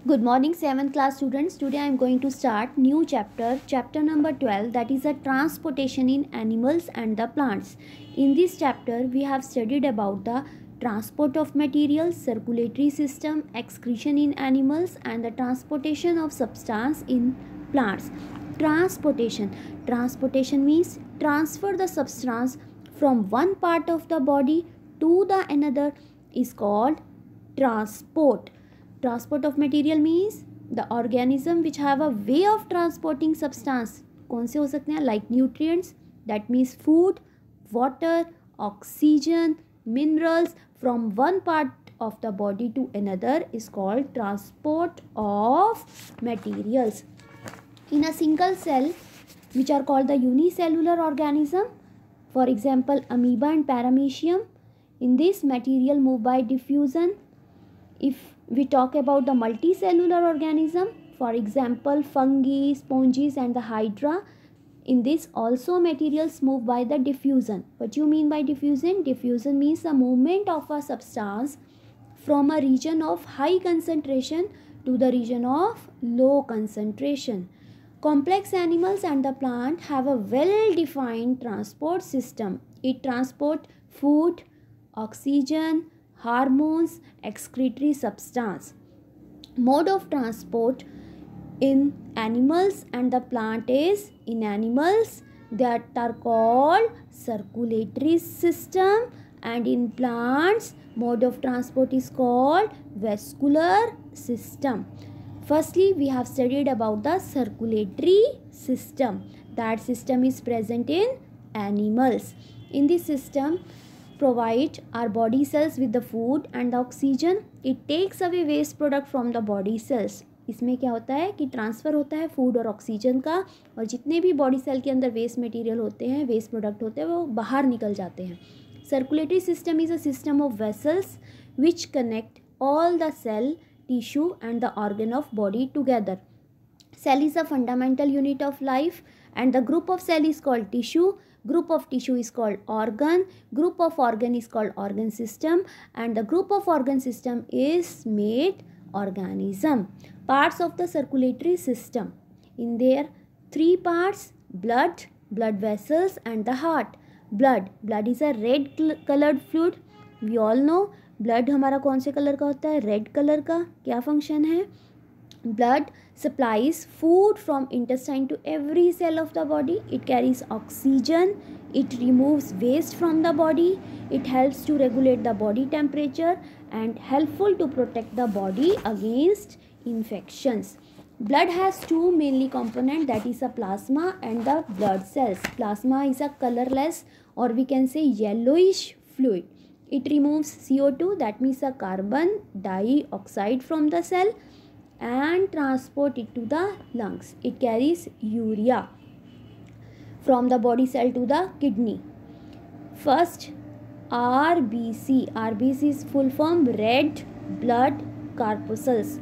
Good morning 7th class students. Today I am going to start new chapter number 12, that is a transportation in animals and the plants. In this chapter we have studied about the transport of materials, circulatory system, excretion in animals and the transportation of substance in plants. Transportation means transfer the substance from one part of the body to the another is called transport. Transport of material means the organism which have a way of transporting substance. कौन से हो सकते हैं? Like nutrients, that means food, water, oxygen, minerals from one part of the body to another is called transport of materials. In a single cell, which are called the unicellular organism, for example amoeba and paramecium, in this material move by diffusion. If we talk about the multicellular organism, for example fungi, sponges and the hydra, in this also materials move by the diffusion. What do you mean by diffusion? Diffusion means the movement of a substance from a region of high concentration to the region of low concentration. Complex animals and the plant have a well-defined transport system. It transports food, oxygen, hormones, excretory substance. Mode of transport in animals and the plant is, in animals that are called circulatory system, and in plants mode of transport is called vascular system. Firstly, we have studied about the circulatory system. That system is present in animals. In this system, provide our body cells with the food and the oxygen. It takes away waste product from the body cells. इसमें क्या होता है कि transfer होता है food और oxygen का, और जितने भी बॉडी सेल के अंदर वेस्ट मटेरियल होते हैं, वेस्ट प्रोडक्ट होते हैं, वो बाहर निकल जाते हैं. Circulatory system is a system of vessels which connect all the cell, tissue and the organ of body together. Cell is a fundamental unit of life and the group of cell is called tissue. Group of tissue is called organ. Group of organ is called organ system, and the group of organ system is made organism. Parts of the circulatory system. In there, three parts: blood, blood vessels and the heart. Blood is a red colored fluid. We all know blood हमारा कौन से colour का होता है? Red colour का. क्या function है? Blood supplies food from intestine to every cell of the body. It carries oxygen. It removes waste from the body. It helps to regulate the body temperature and helpful to protect the body against infections. Blood has two mainly components, that is a plasma and the blood cells. Plasma is a colorless or we can say yellowish fluid. It removes CO2, that means a carbon dioxide from the cell, and transport it to the lungs. It carries urea from the body cell to the kidney. First, RBC. RBC is full form red blood corpuscles.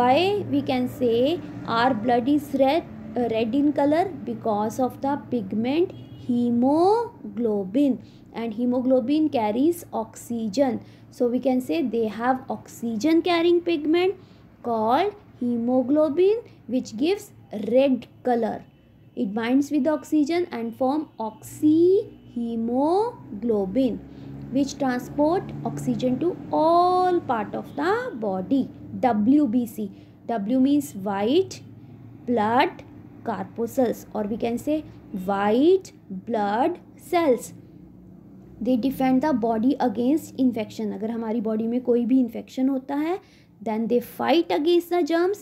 Why we can say our blood is red in color? Because of the pigment hemoglobin, and hemoglobin carries oxygen, so we can say they have oxygen carrying pigment called hemoglobin, which gives red color. It binds with oxygen and form oxyhemoglobin, which transport oxygen to all part of the body. WBC. W means white blood corpuscles, or we can say white blood cells. They defend the body against infection. अगर हमारी body में कोई भी infection होता है, then they fight against the germs,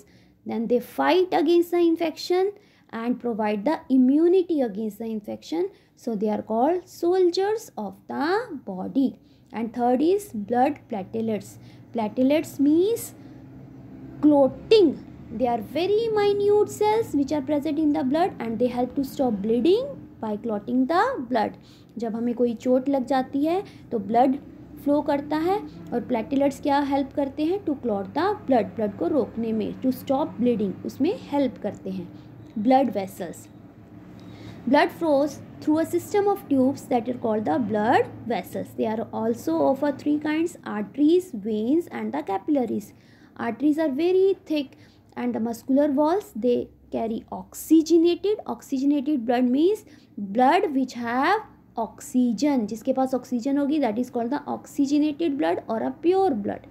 then they fight against the infection and provide the immunity against the infection. So they are called soldiers of the body. And third is blood platelets. Platelets means clotting. They are very minute cells which are present in the blood and they help to stop bleeding by clotting the blood. जब हमें कोई चोट लग जाती है तो blood flow करता है और प्लेटलेट्स क्या हेल्प करते हैं? टू क्लॉट द ब्लड को रोकने में, टू स्टॉप ब्लीडिंग, उसमें हेल्प करते हैं. Blood vessels. Blood flows through a system of tubes that are called the blood vessels. They are also of three kinds: arteries, veins and the capillaries. Arteries are very thick and the muscular walls, they carry oxygenated blood means blood which have oxygen. जिसके पास oxygen होगी, that is called the oxygenated blood or a pure blood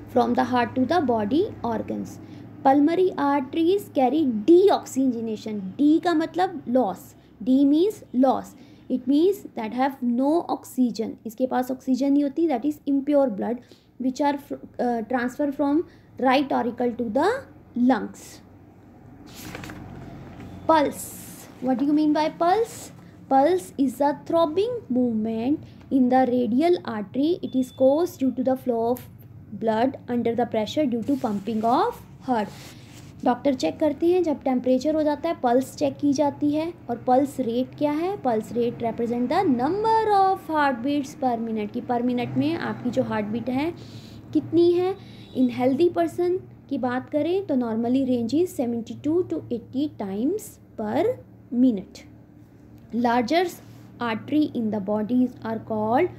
from the heart to the body organs. Pulmonary arteries carry deoxygenation. D का मतलब loss. D means loss. It means that have no oxygen. इसके पास oxygen नहीं होती, that is impure blood which are transferred from right auricle to the lungs. Pulse. What do you mean by pulse? Pulse is a throbbing movement in the radial artery. It is caused due to the flow of blood under the pressure due to pumping of heart. Doctor check करते हैं जब temperature हो जाता है, pulse check की जाती है. और पल्स रेट क्या है? Pulse rate represent the number of heart beats per minute. की पर मिनट में आपकी जो हार्ट बीट है कितनी है. इन हेल्दी पर्सन की बात करें तो normally range is 72 to 80 times per minute. Largest artery in the body are called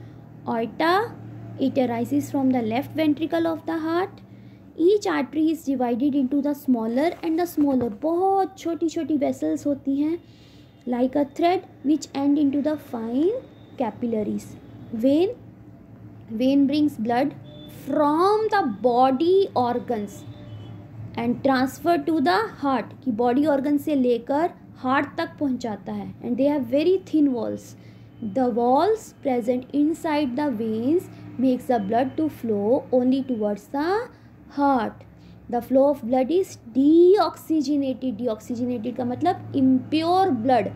aorta. It arises from the left ventricle of the heart. Each artery is divided into the smaller and the smaller. बहुत छोटी छोटी vessels होती हैं like a thread which end into the fine capillaries. Vein brings blood from the body organs and transfer to the heart. कि body organ से लेकर heart तक पहुंचाता है. And they have very thin walls. The walls present inside the veins makes the blood to flow only towards the heart. The flow of blood is deoxygenated. Deoxygenated का मतलब impure blood.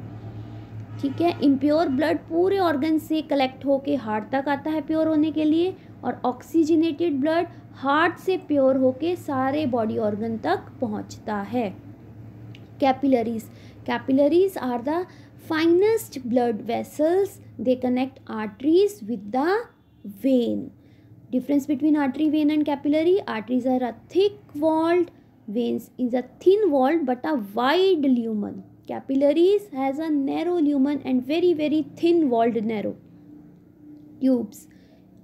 ठीक है, impure blood पूरे organ से collect होके heart तक आता है pure होने के लिए, और oxygenated blood heart से pure होके सारे body organ तक पहुँचता है. Capillaries. Capillaries are the finest blood vessels. They connect arteries with the vein. Difference between artery, vein and capillary. Arteries are a thick walled, veins is a thin walled but a wide lumen. Capillaries has a narrow lumen and very very thin walled narrow tubes.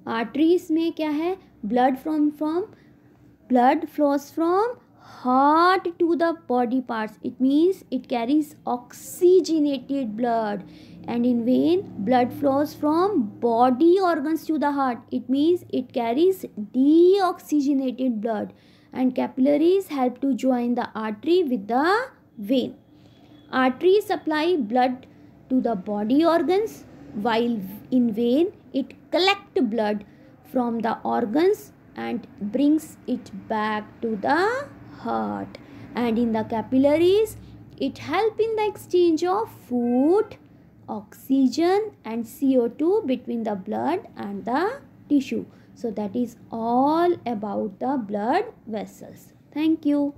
Arteries में क्या है? Blood flows from heart to the body parts. It means it carries oxygenated blood. And in vein, blood flows from body organs to the heart. It means it carries deoxygenated blood. And capillaries help to join the artery with the vein. Arteries supply blood to the body organs, while in vein it collects blood from the organs and brings it back to the heart. And in the capillaries, it helps in the exchange of food, oxygen and CO2 between the blood and the tissue. So that is all about the blood vessels. Thank you.